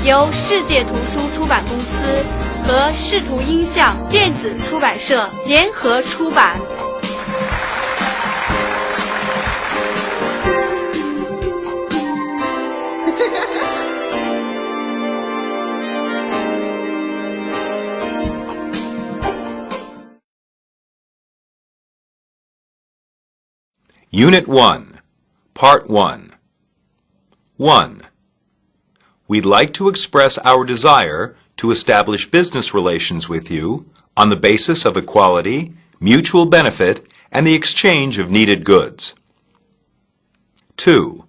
由世界图书出版公司和视图音像电子出版社联合出版。Unit 1, Part 1. 1. We'd like to express our desire to establish business relations with you on the basis of equality, mutual benefit, and the exchange of needed goods. 2.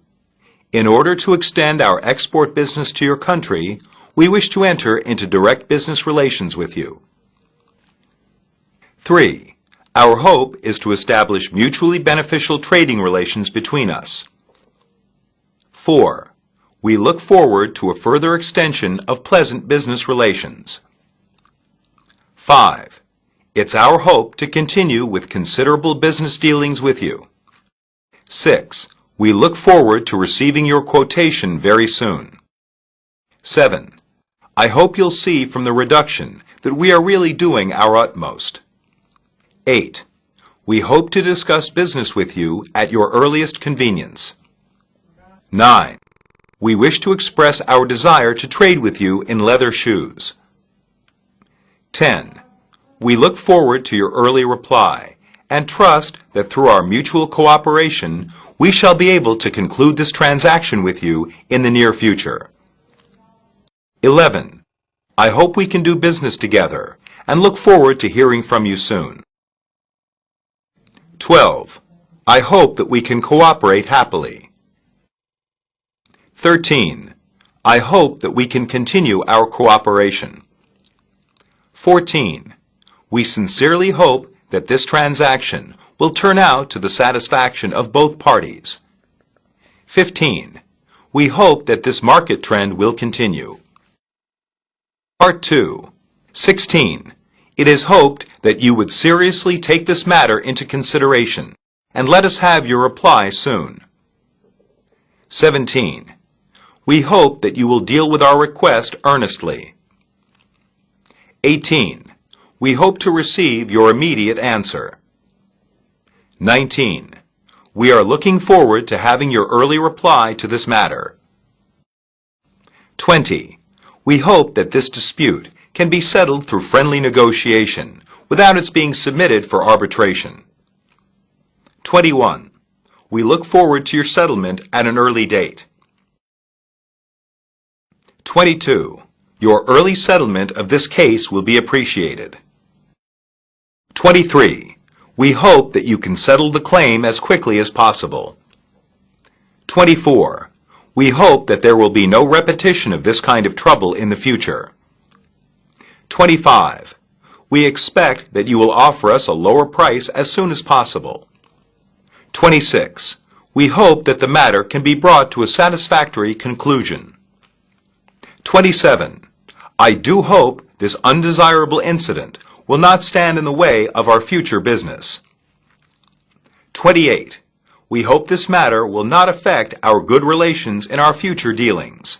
In order to extend our export business to your country, we wish to enter into direct business relations with you. 3. Our hope is to establish mutually beneficial trading relations between us. 4. We look forward to a further extension of pleasant business relations. 5. It's our hope to continue with considerable business dealings with you. 6. We look forward to receiving your quotation very soon. 7. I hope you'll see from the reduction that we are really doing our utmost. 8. We hope to discuss business with you at your earliest convenience. 9. We wish to express our desire to trade with you in leather shoes. 10. We look forward to your early reply and trust that through our mutual cooperation, we shall be able to conclude this transaction with you in the near future. 11. I hope we can do business together and look forward to hearing from you soon. 12. I hope that we can cooperate happily. 13. I hope that we can continue our cooperation. 14. We sincerely hope that this transaction will turn out to the satisfaction of both parties. 15. We hope that this market trend will continue. Part 2. 16. It is hoped that you would seriously take this matter into consideration and let us have your reply soon. 17. We hope that you will deal with our request earnestly. 18. We hope to receive your immediate answer. 19. We are looking forward to having your early reply to this matter. 20. We hope that this dispute can be settled through friendly negotiation without its being submitted for arbitration. 21. We look forward to your settlement at an early date. 22. Your early settlement of this case will be appreciated. 23. We hope that you can settle the claim as quickly as possible. 24. We hope that there will be no repetition of this kind of trouble in the future. 25. We expect that you will offer us a lower price as soon as possible. 26. We hope that the matter can be brought to a satisfactory conclusion. 27. I do hope this undesirable incident will not stand in the way of our future business. 28. We hope this matter will not affect our good relations in our future dealings.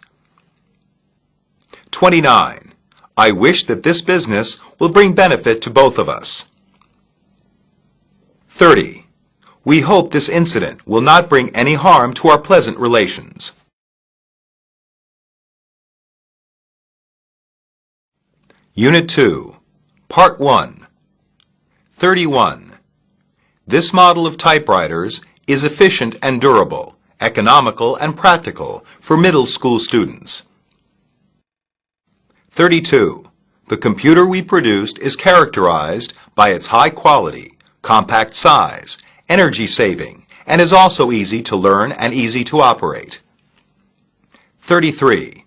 29. I wish that this business will bring benefit to both of us. 30. We hope this incident will not bring any harm to our pleasant relations. Unit 2, Part 1. 31. This model of typewriters is efficient and durable, economical and practical for middle school students. 32. The computer we produced is characterized by its high quality, compact size, energy saving, and is also easy to learn and easy to operate. 33.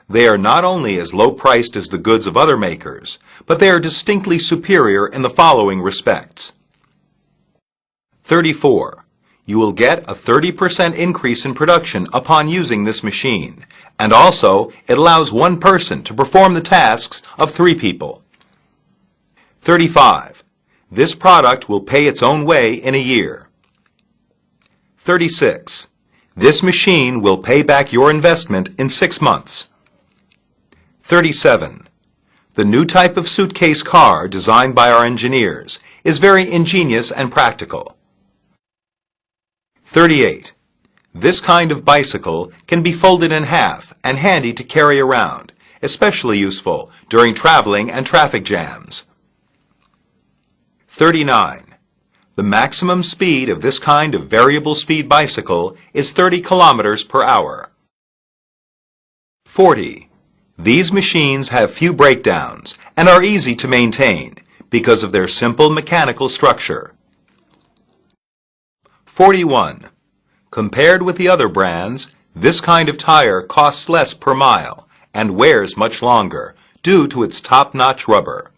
They are not only as low-priced as the goods of other makers, but they are distinctly superior in the following respects. 34. You will get a 30% increase in production upon using this machine, and also it allows one person to perform the tasks of 3 people. 35. This product will pay its own way in a year. 36. This machine will pay back your investment in 6 months. 37. The new type of suitcase car designed by our engineers is very ingenious and practical. 38. This kind of bicycle can be folded in half and handy to carry around, especially useful during traveling and traffic jams. 39. The maximum speed of this kind of variable speed bicycle is 30 kilometers per hour. 40. These machines have few breakdowns and are easy to maintain because of their simple mechanical structure. 41. Compared with the other brands, this kind of tire costs less per mile and wears much longer due to its top-notch rubber.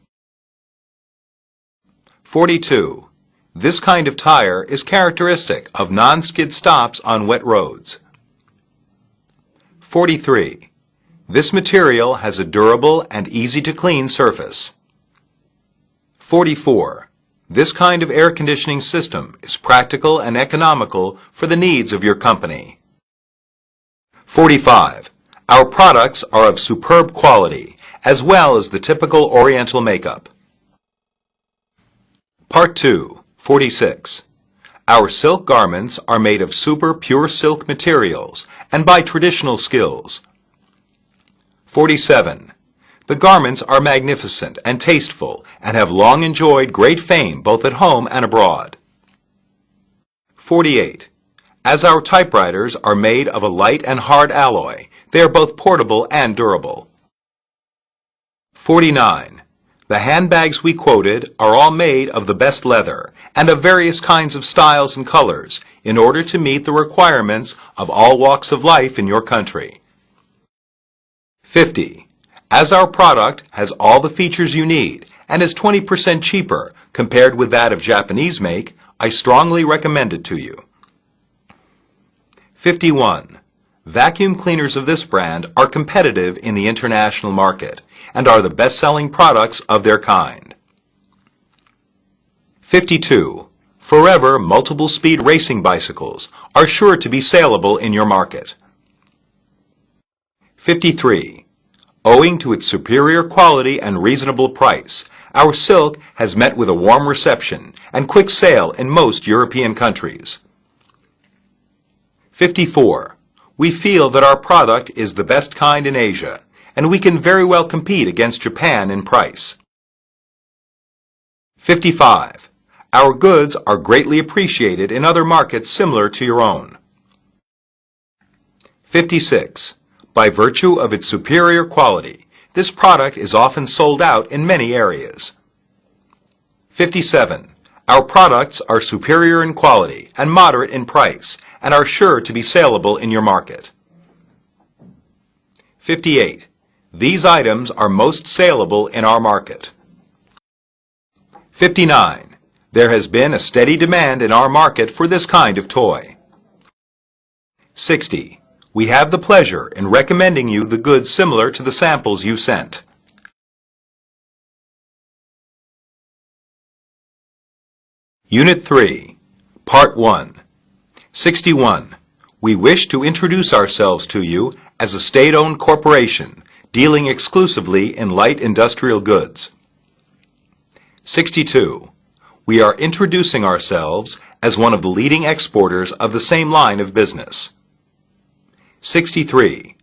42. This kind of tire is characteristic of non-skid stops on wet roads. 43. This material has a durable and easy-to-clean surface. 44. This kind of air conditioning system is practical and economical for the needs of your company. 45. Our products are of superb quality, as well as the typical Oriental makeup. Part 2, 46. Our silk garments are made of super pure silk materials and by traditional skills. 47. The garments are magnificent and tasteful and have long enjoyed great fame both at home and abroad. 48. As our typewriters are made of a light and hard alloy, they are both portable and durable. 49. The handbags we quoted are all made of the best leather and of various kinds of styles and colors in order to meet the requirements of all walks of life in your country. 50. As our product has all the features you need and is 20% cheaper compared with that of Japanese make, I strongly recommend it to you. 51. Vacuum cleaners of this brand are competitive in the international market and are the best-selling products of their kind. 52. Forever multiple-speed racing bicycles are sure to be saleable in your market. 53. Owing to its superior quality and reasonable price, our silk has met with a warm reception and quick sale in most European countries. 54. We feel that our product is the best kind in Asia, and we can very well compete against Japan in price. 55. Our goods are greatly appreciated in other markets similar to your own. 56. By virtue of its superior quality, this product is often sold out in many areas. 57. Our products are superior in quality and moderate in price and are sure to be saleable in your market. 58. These items are most saleable in our market. 59. There has been a steady demand in our market for this kind of toy. 60. We have the pleasure in recommending you the goods similar to the samples you sent. Unit 3, Part 1. 61. We wish to introduce ourselves to you as a state-owned corporation dealing exclusively in light industrial goods. 62. We are introducing ourselves as one of the leading exporters of the same line of business. 63.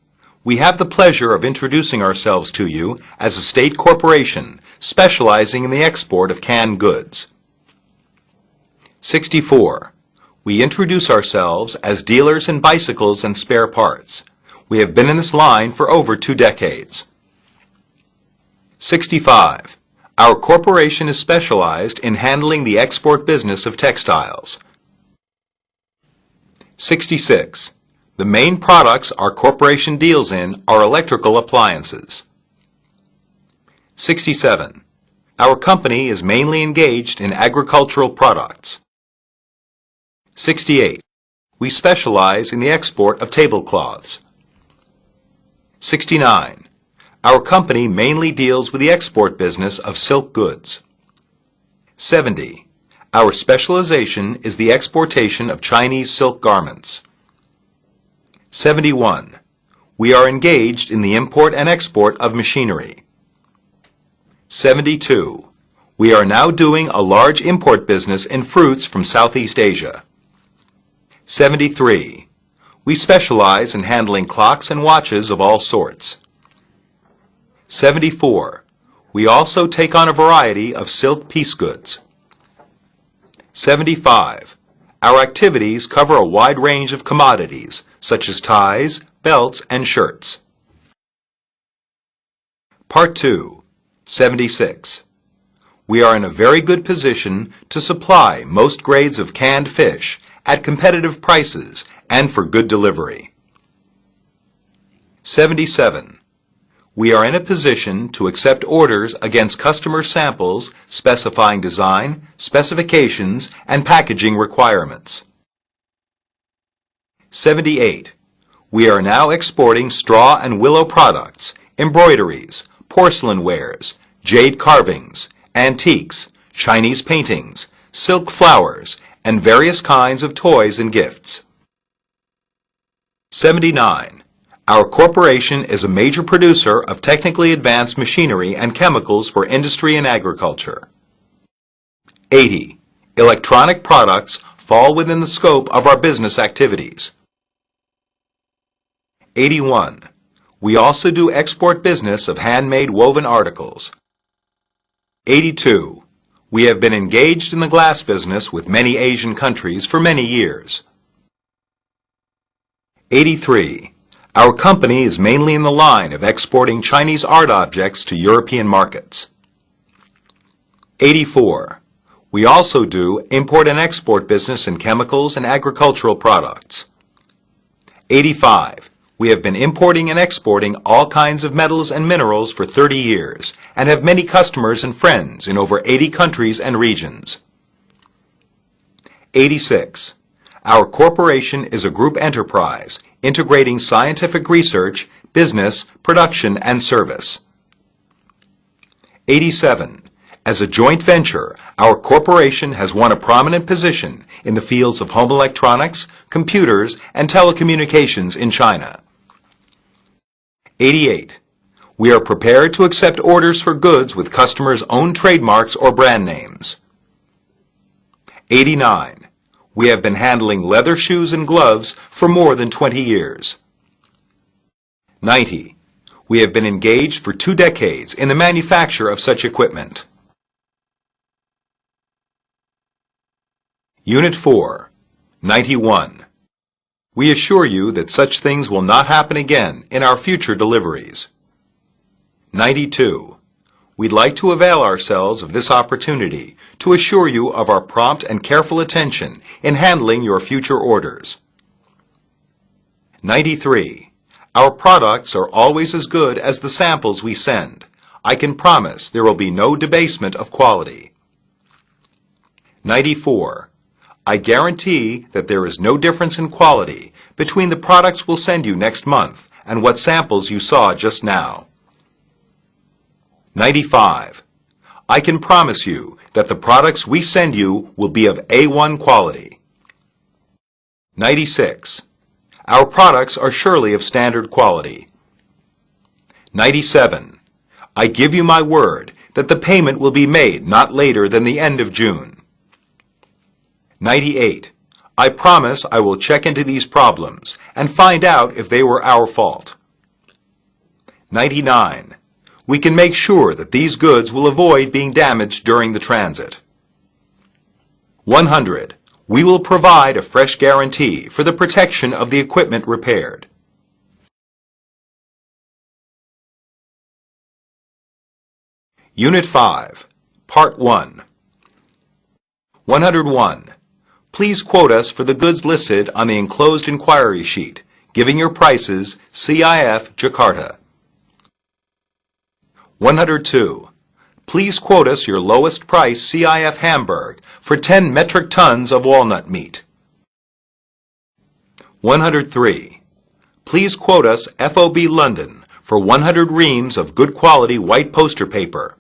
We have the pleasure of introducing ourselves to you as a state corporation specializing in the export of canned goods. 64. We introduce ourselves as dealers in bicycles and spare parts. We have been in this line for over 2 decades. 65. Our corporation is specialized in handling the export business of textiles. 66. The main products our corporation deals in are electrical appliances. 67. Our company is mainly engaged in agricultural products. 68. We specialize in the export of tablecloths. 69. Our company mainly deals with the export business of silk goods. 70. Our specialization is the exportation of Chinese silk garments. 71. We are engaged in the import and export of machinery. 72. We are now doing a large import business in fruits from Southeast Asia. 73. We specialize in handling clocks and watches of all sorts. 74. We also take on a variety of silk piece goods. 75. Our activities cover a wide range of commodities, such as ties, belts, and shirts. Part 2. 76. We are in a very good position to supply most grades of canned fish at competitive prices and for good delivery. 77. We are in a position to accept orders against customer samples specifying design, specifications, and packaging requirements. 78. We are now exporting straw and willow products, embroideries, porcelain wares, jade carvings, antiques, Chinese paintings, silk flowers, and various kinds of toys and gifts. 79. Our corporation is a major producer of technically advanced machinery and chemicals for industry and agriculture. 80. Electronic products fall within the scope of our business activities. 81. We also do export business of handmade woven articles. 82. We have been engaged in the glass business with many Asian countries for many years. 83. Our company is mainly in the line of exporting Chinese art objects to European markets. 84. We also do import and export business in chemicals and agricultural products. 85. We have been importing and exporting all kinds of metals and minerals for 30 years and have many customers and friends in over 80 countries and regions. 86. Our corporation is a group enterprise integrating scientific research, business, production, and service. 87. As a joint venture, our corporation has won a prominent position in the fields of home electronics, computers, and telecommunications in China. 88. We are prepared to accept orders for goods with customers' own trademarks or brand names. 89. We have been handling leather shoes and gloves for more than 20 years. 90. We have been engaged for 2 decades in the manufacture of such equipment. Unit 4, 91. We assure you that such things will not happen again in our future deliveries. 92. We'd like to avail ourselves of this opportunity to assure you of our prompt and careful attention in handling your future orders. 93. Our products are always as good as the samples we send. I can promise there will be no debasement of quality. 94. I guarantee that there is no difference in quality between the products we'll send you next month and what samples you saw just now. 95. I can promise you that the products we send you will be of A1 quality. 96. Our products are surely of standard quality. 97. I give you my word that the payment will be made not later than the end of June. 98. I promise I will check into these problems and find out if they were our fault. 99. We can make sure that these goods will avoid being damaged during the transit. 100. We will provide a fresh guarantee for the protection of the equipment repaired. Unit 5, Part 1. 101. Please quote us for the goods listed on the enclosed inquiry sheet, giving your prices CIF Jakarta. 102. Please quote us your lowest price CIF Hamburg for 10 metric tons of walnut meat. 103. Please quote us FOB London for 100 reams of good quality white poster paper.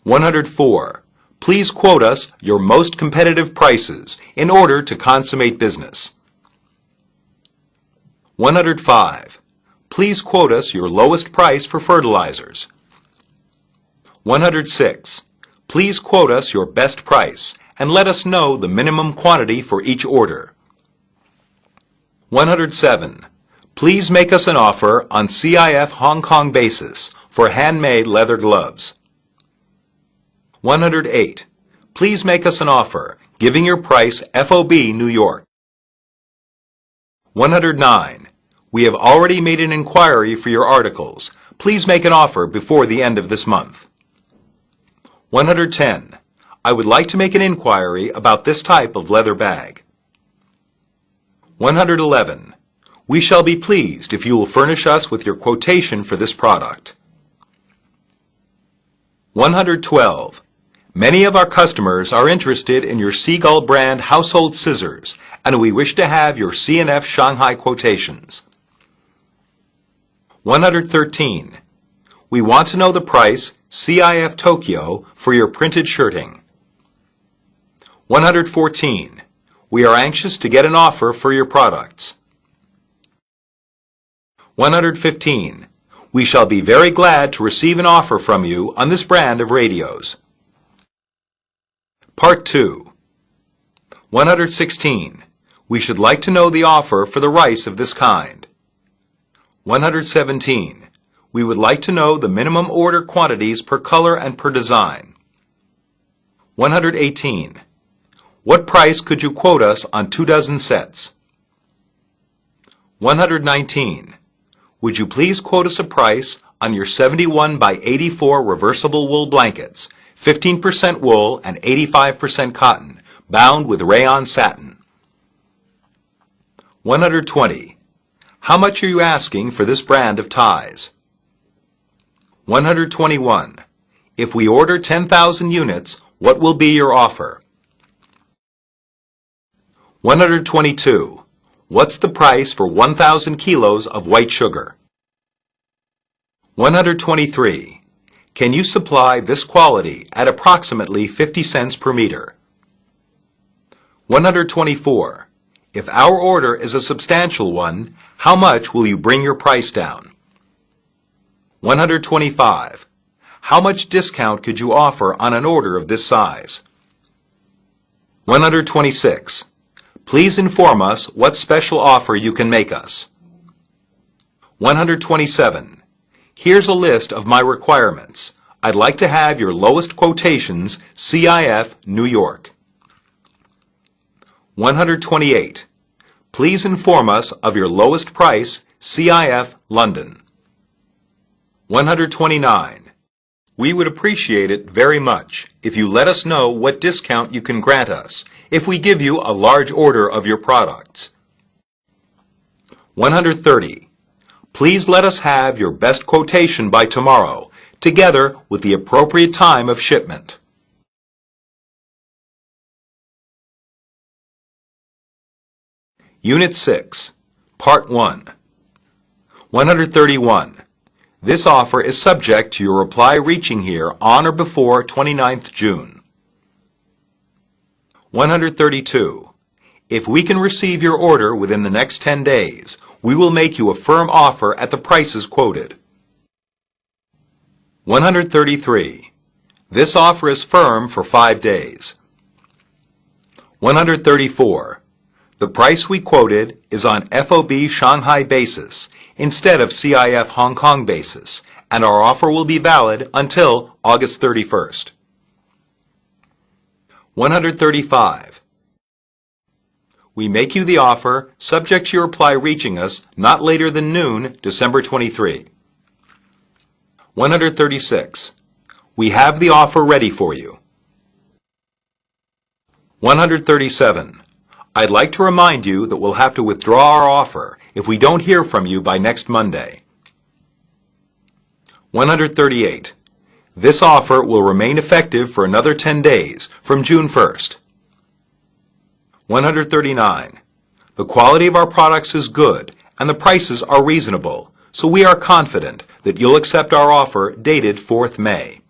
104. Please quote us your most competitive prices in order to consummate business. 105. Please quote us your lowest price for fertilizers. 106. Please quote us your best price and let us know the minimum quantity for each order. 107. Please make us an offer on CIF Hong Kong basis for handmade leather gloves. 108. Please make us an offer giving your price FOB New York. 109. We have already made an inquiry for your articles. Please make an offer before the end of this month. 110. I would like to make an inquiry about this type of leather bag. 111. We shall be pleased if you will furnish us with your quotation for this product. 112. Many of our customers are interested in your Seagull brand household scissors, and we wish to have your C&F Shanghai quotations. 113. We want to know the price CIF Tokyo for your printed shirting. 114. We are anxious to get an offer for your products. 115. We shall be very glad to receive an offer from you on this brand of radios. Part 2. 116. We should like to know the offer for the rice of this kind. 117. We would like to know the minimum order quantities per color and per design. 118. What price could you quote us on 2 dozen sets? 119. Would you please quote us a price on your 71 by 84 reversible wool blankets, 15% wool and 85% cotton, bound with rayon satin? 120. How much are you asking for this brand of ties? 121. If we order 10,000 units, what will be your offer? 122. What's the price for 1,000 kilos of white sugar? 123. Can you supply this quality at approximately 50 cents per meter? 124. If our order is a substantial one, how much will you bring your price down? 125. How much discount could you offer on an order of this size? 126. Please inform us what special offer you can make us. 127. Here's a list of my requirements. I'd like to have your lowest quotations, CIF, New York. 128. Please inform us of your lowest price, CIF, London. 129. We would appreciate it very much if you let us know what discount you can grant us if we give you a large order of your products. 130. Please let us have your best quotation by tomorrow, together with the appropriate time of shipment. Unit 6, Part 1. 131. This offer is subject to your reply reaching here on or before 29th June. 132. If we can receive your order within the next 10 days, we will make you a firm offer at the prices quoted. 133. This offer is firm for 5 days. 134. The price we quoted is on FOB Shanghai basis instead of CIF Hong Kong basis, and our offer will be valid until August 31st. 135. We make you the offer subject to your reply reaching us not later than noon, December 23. 136. We have the offer ready for you. 137. I'd like to remind you that we'll have to withdraw our offer if we don't hear from you by next Monday. 138. This offer will remain effective for another 10 days from June 1st. 139. The quality of our products is good and the prices are reasonable, so we are confident that you'll accept our offer dated 4th May.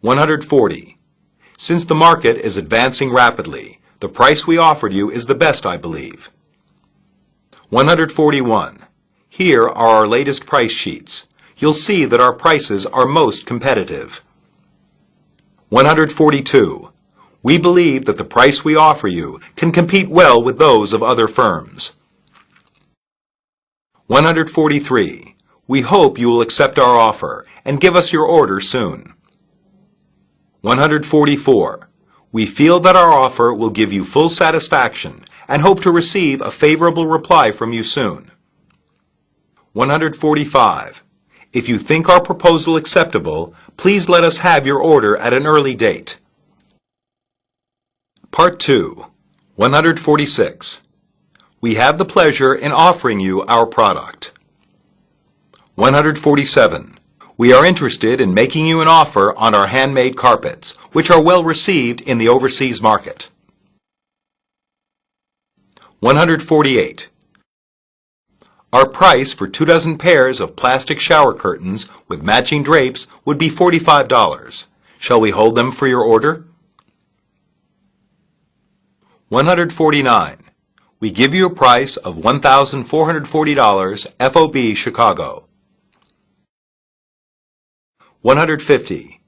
140. Since the market is advancing rapidly, the price we offered you is the best, I believe. 141. Here are our latest price sheets. You'll see that our prices are most competitive. 142. We believe that the price we offer you can compete well with those of other firms. 143. We hope you will accept our offer and give us your order soon. 144. We feel that our offer will give you full satisfaction and hope to receive a favorable reply from you soon. 145. If you think our proposal acceptable, please let us have your order at an early date. Part 2. 146. We have the pleasure in offering you our product. 147. We are interested in making you an offer on our handmade carpets, which are well received in the overseas market. 148. Our price for 24 pairs of plastic shower curtains with matching drapes would be $45. Shall we hold them for your order? 149. We give you a price of $1,440 FOB Chicago. 150.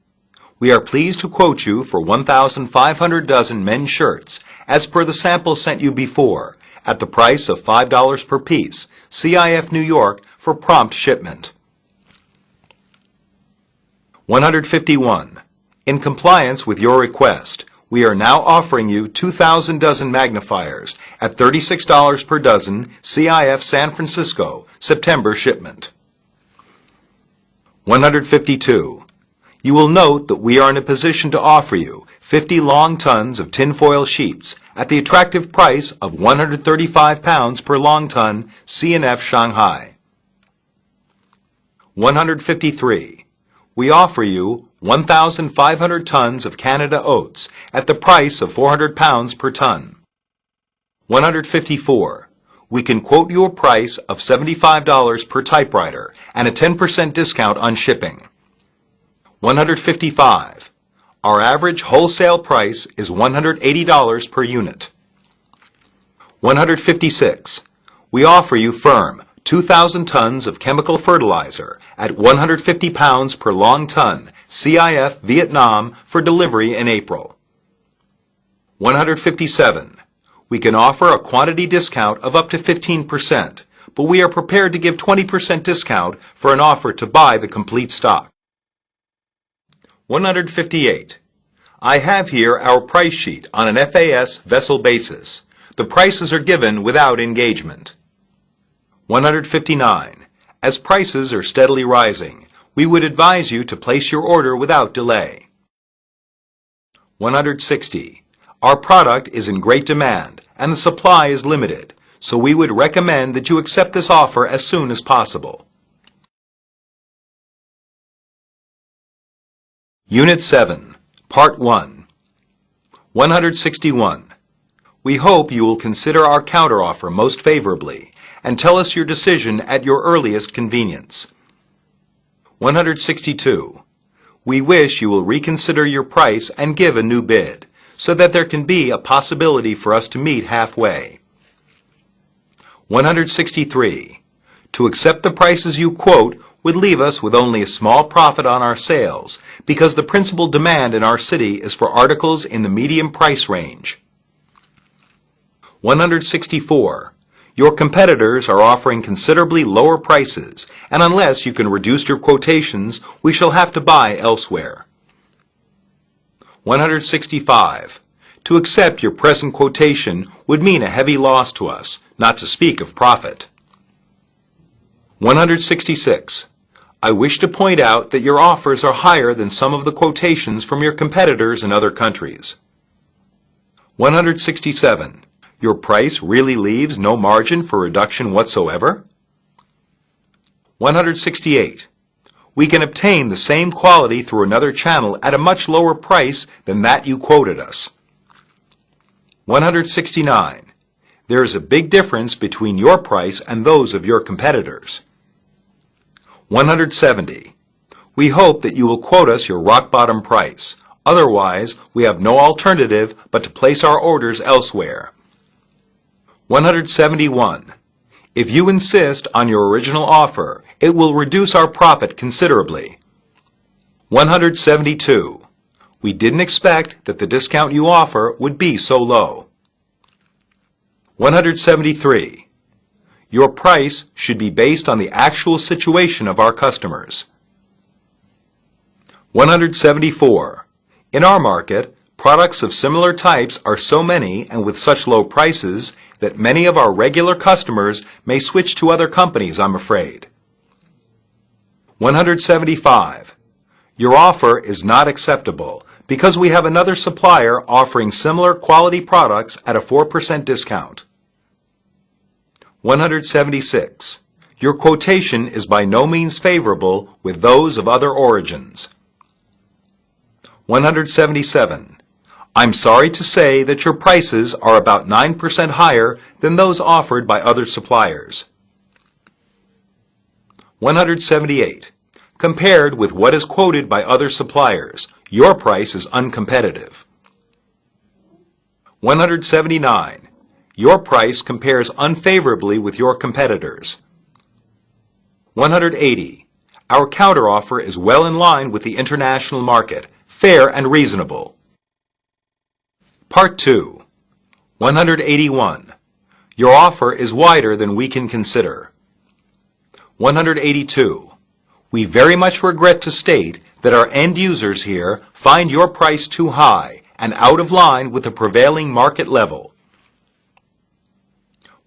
We are pleased to quote you for 1,500 dozen men's shirts as per the sample sent you before at the price of $5 per piece, CIF New York, for prompt shipment. 151. In compliance with your request, we are now offering you 2,000 dozen magnifiers at $36 per dozen, CIF San Francisco, September shipment. 152. You will note that we are in a position to offer you 50 long tons of tinfoil sheets at the attractive price of 135 pounds per long ton, C&F Shanghai. 153. We offer you 1,500 tons of Canada oats at the price of 400 pounds per ton. 154. We can quote you a price of $75 per typewriter and a 10% discount on shipping. 155. Our average wholesale price is $180 per unit. 156. We offer you firm 2,000 tons of chemical fertilizer at 150 pounds per long ton, CIF Vietnam, for delivery in April. 157. We can offer a quantity discount of up to 15%, but we are prepared to give 20% discount for an offer to buy the complete stock. 158. I have here our price sheet on an FAS vessel basis. The prices are given without engagement. 159. As prices are steadily rising, we would advise you to place your order without delay. 160. Our product is in great demand and the supply is limited, so we would recommend that you accept this offer as soon as possible. Unit 7, Part 1. 161. We hope you will consider our counteroffer most favorably and tell us your decision at your earliest convenience. 162. We wish you will reconsider your price and give a new bid, so that there can be a possibility for us to meet halfway. 163. To accept the prices you quote would leave us with only a small profit on our sales because the principal demand in our city is for articles in the medium price range. 164. Your competitors are offering considerably lower prices, and unless you can reduce your quotations, we shall have to buy elsewhere. 165. To accept your present quotation would mean a heavy loss to us, not to speak of profit. 166. I wish to point out that your offers are higher than some of the quotations from your competitors in other countries. 167. Your price really leaves no margin for reduction whatsoever? 168. We can obtain the same quality through another channel at a much lower price than that you quoted us. 169. There is a big difference between your price and those of your competitors. 170. We hope that you will quote us your rock-bottom price. Otherwise, we have no alternative but to place our orders elsewhere. 171. If you insist on your original offer, it will reduce our profit considerably. 172. We didn't expect that the discount you offer would be so low. 173. Your price should be based on the actual situation of our customers. 174. In our market, products of similar types are so many and with such low prices that many of our regular customers may switch to other companies, I'm afraid. 175. Your offer is not acceptable because we have another supplier offering similar quality products at a 4% discount. 176. Your quotation is by no means favorable with those of other origins. 177. I'm sorry to say that your prices are about 9% higher than those offered by other suppliers. 178. Compared with what is quoted by other suppliers, your price is uncompetitive. 179. Your price compares unfavorably with your competitors. 180. Our counteroffer is well in line with the international market, fair and reasonable. Part 2. 181. Your offer is wider than we can consider. 182. We very much regret to state that our end users here find your price too high and out of line with the prevailing market level.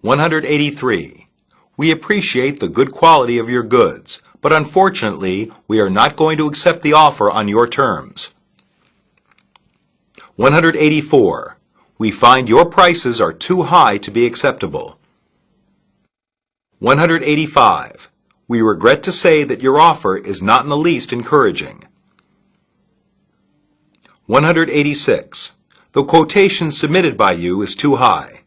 183. We appreciate the good quality of your goods, but unfortunately, we are not going to accept the offer on your terms. 184. We find your prices are too high to be acceptable. 185. We regret to say that your offer is not in the least encouraging. 186. The quotation submitted by you is too high.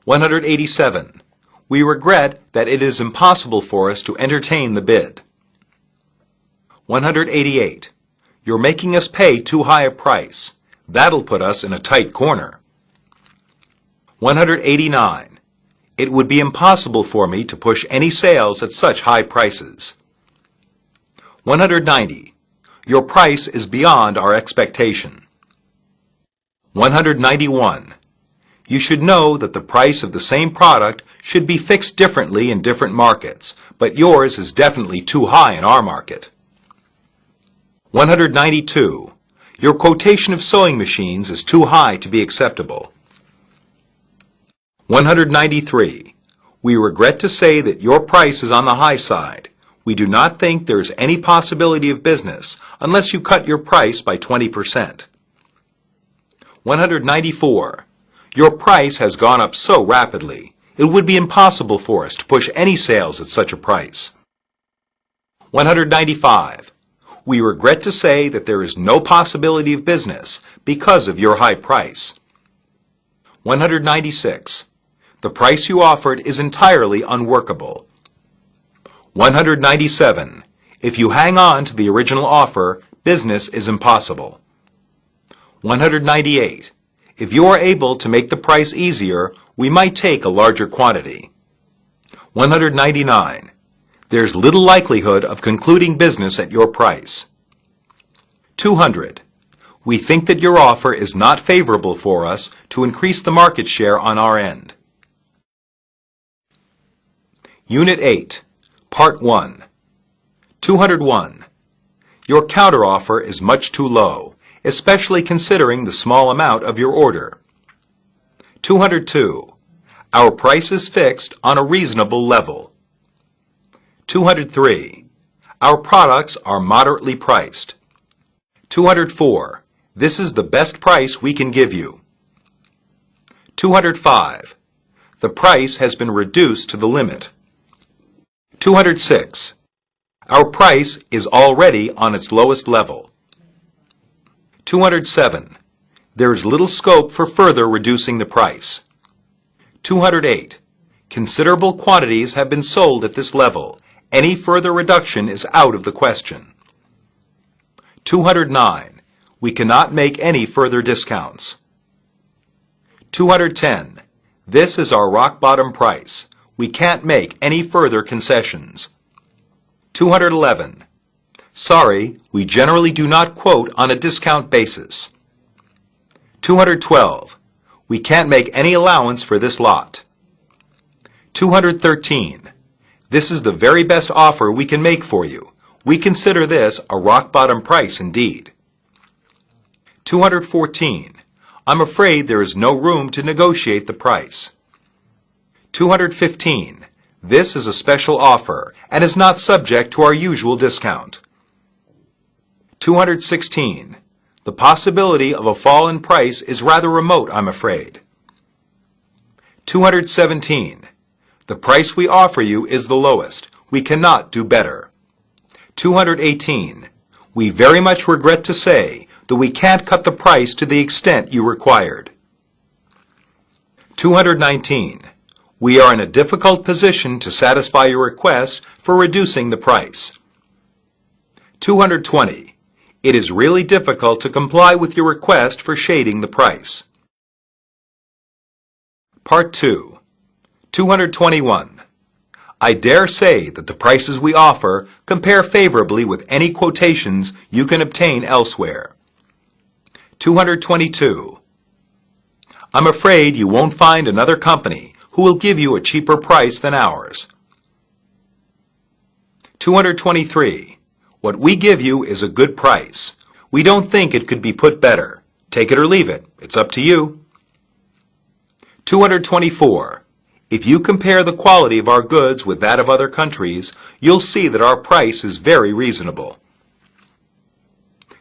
187. We regret that it is impossible for us to entertain the bid. 188. You're making us pay too high a price. That'll put us in a tight corner. 189. It would be impossible for me to push any sales at such high prices. 190. Your price is beyond our expectation. 191. You should know that the price of the same product should be fixed differently in different markets, but yours is definitely too high in our market. 192. Your quotation of sewing machines is too high to be acceptable. 193. We regret to say that your price is on the high side. We do not think there is any possibility of business unless you cut your price by 20%. 194. Your price has gone up so rapidly, it would be impossible for us to push any sales at such a price. 195. We regret to say that there is no possibility of business because of your high price. 196. The price you offered is entirely unworkable. 197. If you hang on to the original offer, business is impossible. 198. If you are able to make the price easier, we might take a larger quantity. 199. There's little likelihood of concluding business at your price. 200. We think that your offer is not favorable for us to increase the market share on our end. Unit 8, Part 1. 201. Your counteroffer is much too low, especially considering the small amount of your order. 202. Our price is fixed on a reasonable level. 203. Our products are moderately priced. 204. This is the best price we can give you. 205. The price has been reduced to the limit. 206. Our price is already on its lowest level. 207. There is little scope for further reducing the price. 208. Considerable quantities have been sold at this level. Any further reduction is out of the question. 209. We cannot make any further discounts. 210. This is our rock bottom price. We can't make any further concessions. 211. Sorry, we generally do not quote on a discount basis. 212. We can't make any allowance for this lot. 213. This is the very best offer we can make for you. We consider this a rock bottom price indeed. 214. I'm afraid there is no room to negotiate the price. 215. This is a special offer and is not subject to our usual discount. 216. The possibility of a fall in price is rather remote, I'm afraid. 217. The price we offer you is the lowest. We cannot do better. 218. We very much regret to say that we can't cut the price to the extent you required. 219. We are in a difficult position to satisfy your request for reducing the price. 220. It is really difficult to comply with your request for shading the price. Part 2. 221. I dare say that the prices we offer compare favorably with any quotations you can obtain elsewhere. 222. I'm afraid you won't find another company who will give you a cheaper price than ours. 223. What we give you is a good price. We don't think it could be put better. Take it or leave it. It's up to you. 224. If you compare the quality of our goods with that of other countries, you'll see that our price is very reasonable.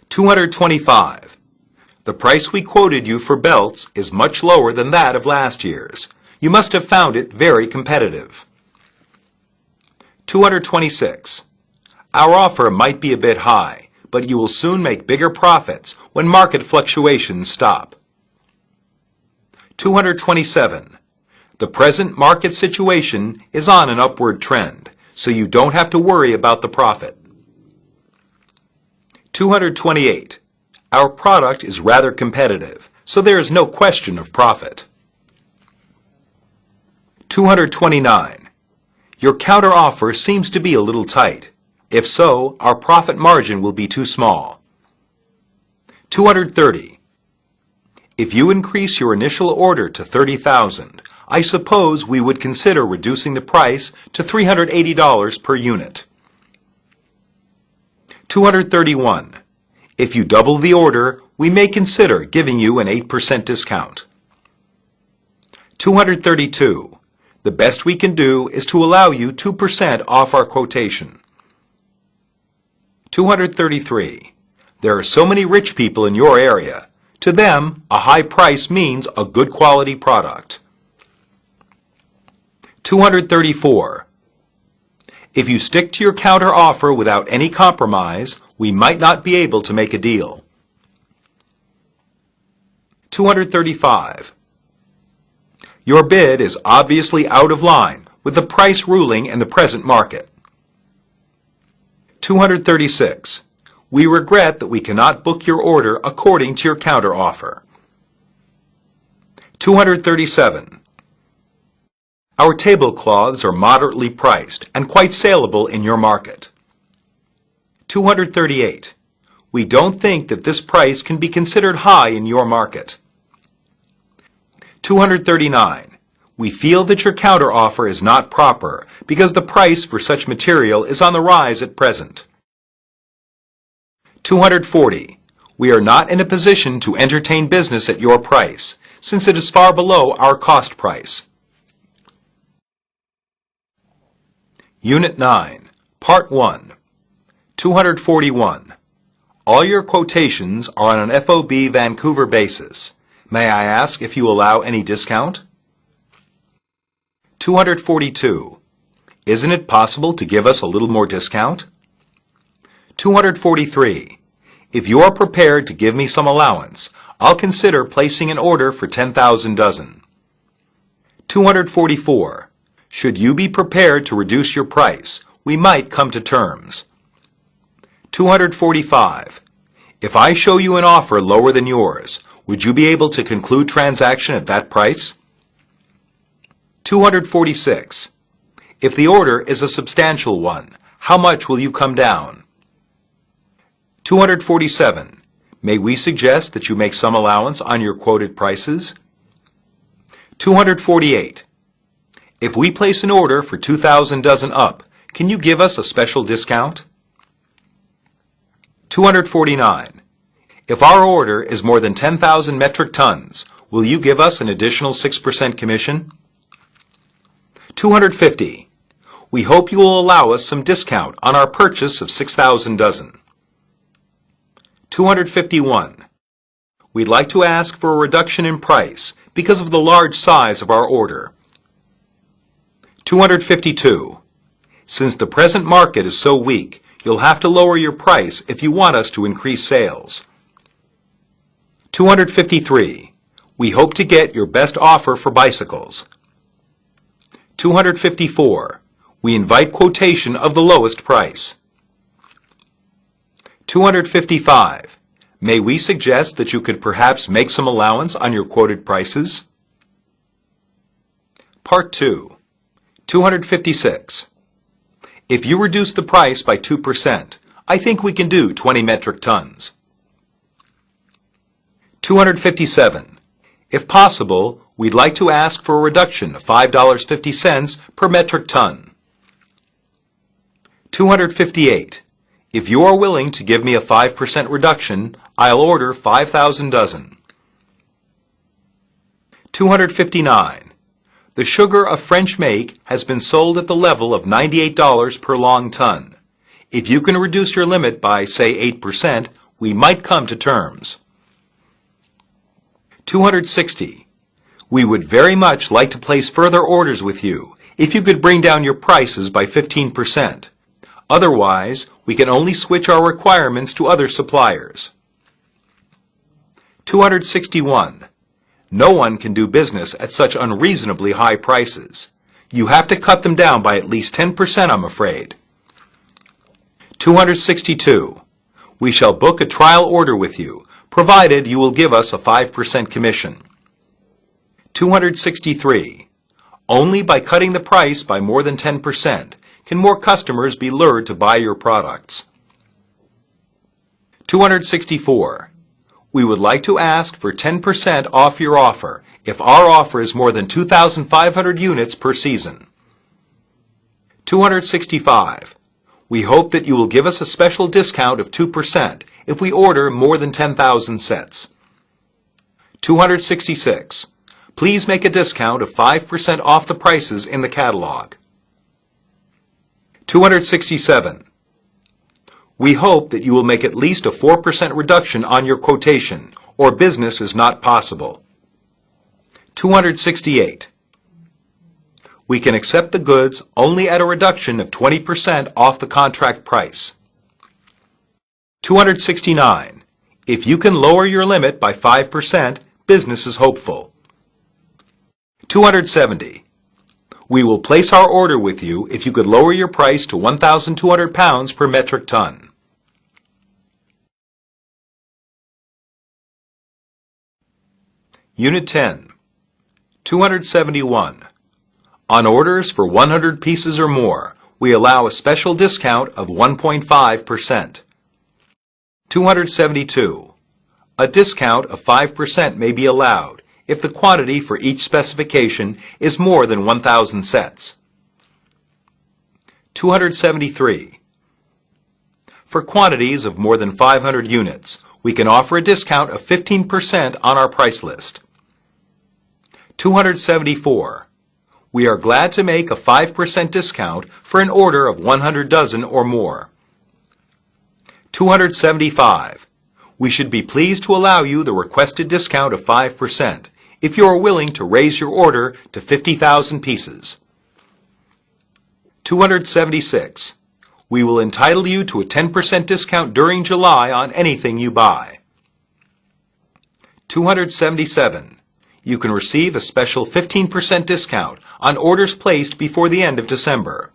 225. The price we quoted you for belts is much lower than that of last year's. You must have found it very competitive. 226. Our offer might be a bit high, but you will soon make bigger profits when market fluctuations stop. 227. The present market situation is on an upward trend, so you don't have to worry about the profit. 228. Our product is rather competitive, so there is no question of profit. 229. Your counteroffer seems to be a little tight. If so, our profit margin will be too small. 230. If you increase your initial order to $30,000, I suppose we would consider reducing the price to $380 per unit. 231. If you double the order, we may consider giving you an 8% discount. 232. The best we can do is to allow you 2% off our quotation. 233. There are so many rich people in your area. To them, a high price means a good quality product. 234. If you stick to your counter offer without any compromise, we might not be able to make a deal. 235. Your bid is obviously out of line with the price ruling in the present market. 236. We regret that we cannot book your order according to your counter offer. 237. Our tablecloths are moderately priced and quite saleable in your market. 238. We don't think that this price can be considered high in your market. 239. We feel that your counteroffer is not proper because the price for such material is on the rise at present. 240. We are not in a position to entertain business at your price, since it is far below our cost price. Unit 9, Part 1, 241. All your quotations are on an FOB Vancouver basis. May I ask if you allow any discount? 242. Isn't it possible to give us a little more discount? 243. If you are prepared to give me some allowance, I'll consider placing an order for 10,000 dozen. 244. Should you be prepared to reduce your price, we might come to terms. 245. If I show you an offer lower than yours, would you be able to conclude transaction at that price? 246. If the order is a substantial one, how much will you come down? 247. May we suggest that you make some allowance on your quoted prices? 248. If we place an order for 2,000 dozen up, can you give us a special discount? 249. If our order is more than 10,000 metric tons, will you give us an additional 6% commission? 250. We hope you will allow us some discount on our purchase of 6,000 dozen. 251. We'd like to ask for a reduction in price because of the large size of our order. 252. Since the present market is so weak, you'll have to lower your price if you want us to increase sales. 253. We hope to get your best offer for bicycles. 254. We invite quotation of the lowest price. 255. May we suggest that you could perhaps make some allowance on your quoted prices? Part 2. 256. If you reduce the price by 2%, I think we can do 20 metric tons. 257. If possible, we'd like to ask for a reduction of $5.50 per metric ton. 258. If you are willing to give me a 5% reduction, I'll order 5,000 dozen. 259. The sugar of French make has been sold at the level of $98 per long ton. If you can reduce your limit by, say, 8%, we might come to terms. 260. We would very much like to place further orders with you if you could bring down your prices by 15%. Otherwise, we can only switch our requirements to other suppliers. 261. No one can do business at such unreasonably high prices. You have to cut them down by at least 10%, I'm afraid. 262. We shall book a trial order with you, provided you will give us a 5% commission. 263. Only by cutting the price by more than 10% can more customers be lured to buy your products. 264. We would like to ask for 10% off your offer if our offer is more than 2,500 units per season. 265. We hope that you will give us a special discount of 2% if we order more than 10,000 sets. 266. Please make a discount of 5% off the prices in the catalog. 267. We hope that you will make at least a 4% reduction on your quotation, or business is not possible. 268. We can accept the goods only at a reduction of 20% off the contract price. 269. If you can lower your limit by 5%, business is hopeful. 270. We will place our order with you if you could lower your price to 1,200 pounds per metric ton. Unit 10. 271. On orders for 100 pieces or more, we allow a special discount of 1.5%. 272. A discount of 5% may be allowed if the quantity for each specification is more than 1,000 sets. 273. For quantities of more than 500 units, we can offer a discount of 15% on our price list. 274. We are glad to make a 5% discount for an order of 100 dozen or more. 275. We should be pleased to allow you the requested discount of 5% if you are willing to raise your order to 50,000 pieces. 276. We will entitle you to a 10% discount during July on anything you buy. 277. You can receive a special 15% discount on orders placed before the end of December.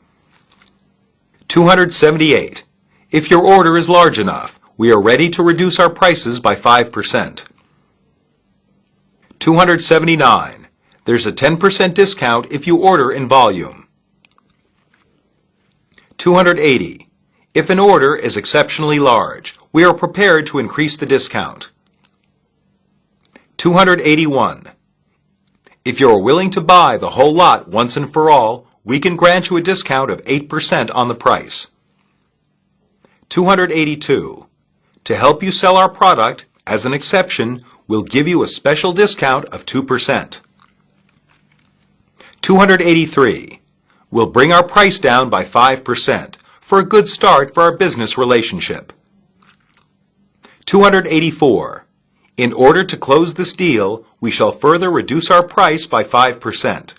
278. If your order is large enough, we are ready to reduce our prices by 5%. 279. There's a 10% discount if you order in volume. 280. If an order is exceptionally large, we are prepared to increase the discount. 281. If you are willing to buy the whole lot once and for all, we can grant you a discount of 8% on the price. 282. To help you sell our product, as an exception, we'll give you a special discount of 2%. 283. We'll bring our price down by 5% for a good start for our business relationship. 284. In order to close this deal, we shall further reduce our price by 5%.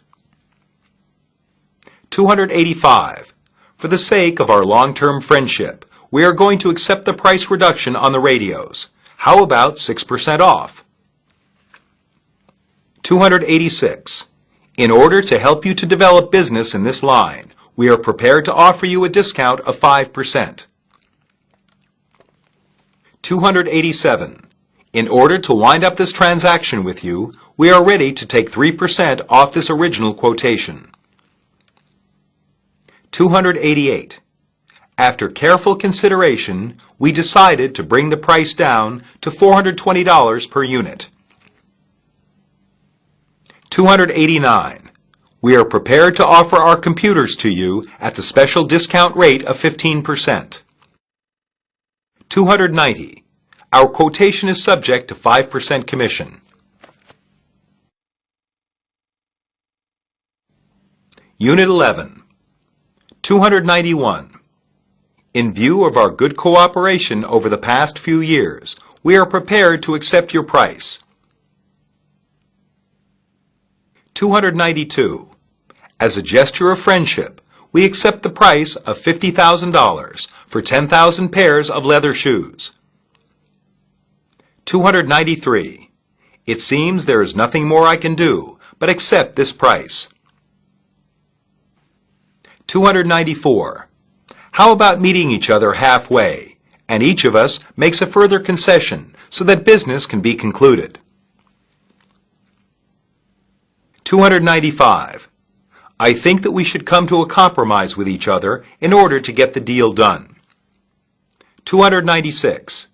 285. For the sake of our long-term friendship, we are going to accept the price reduction on the radios. How about 6% off? 286. In order to help you to develop business in this line, we are prepared to offer you a discount of 5%. 287. In order to wind up this transaction with you, we are ready to take 3% off this original quotation. 288. After careful consideration, we decided to bring the price down to $420 per unit. 289. We are prepared to offer our computers to you at the special discount rate of 15%. 290. Our quotation is subject to 5% commission. Unit 11. 291. In view of our good cooperation over the past few years, we are prepared to accept your price. 292. As a gesture of friendship, we accept the price of $50,000 for 10,000 pairs of leather shoes. 293. It seems there is nothing more I can do but accept this price. 294. How about meeting each other halfway, and each of us makes a further concession so that business can be concluded? 295. I think that we should come to a compromise with each other in order to get the deal done. 296.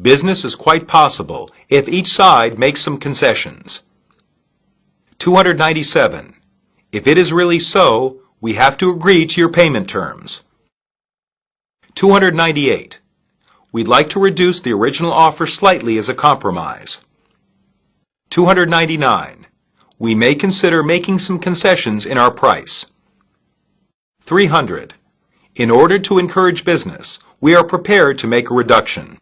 Business is quite possible if each side makes some concessions. 297. If it is really so, we have to agree to your payment terms. 298. We'd like to reduce the original offer slightly as a compromise. 299. We may consider making some concessions in our price. 300. In order to encourage business, we are prepared to make a reduction.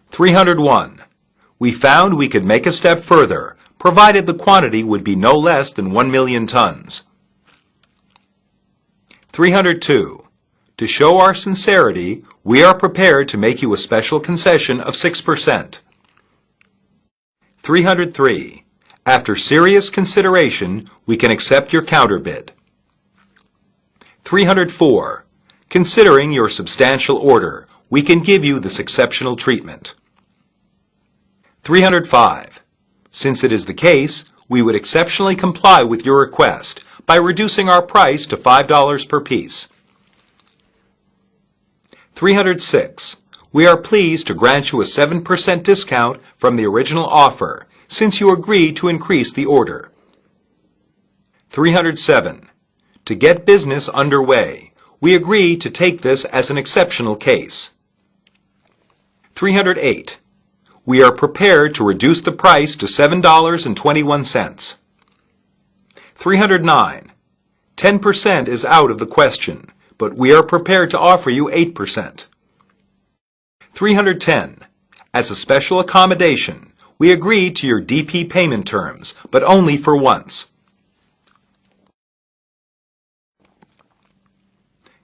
301. We found we could make a step further, provided the quantity would be no less than 1 million tons. 302. To show our sincerity, we are prepared to make you a special concession of 6%. 303. After serious consideration, we can accept your counterbid. 304. Considering your substantial order, we can give you this exceptional treatment. 305. Since it is the case, we would exceptionally comply with your request by reducing our price to $5 per piece. 306. We are pleased to grant you a 7% discount from the original offer, since you agreed to increase the order. 307. To get business underway, we agree to take this as an exceptional case. 308. We are prepared to reduce the price to $7.21. 309. 10% is out of the question, but we are prepared to offer you 8%. 310. As a special accommodation, we agree to your DP payment terms, but only for once.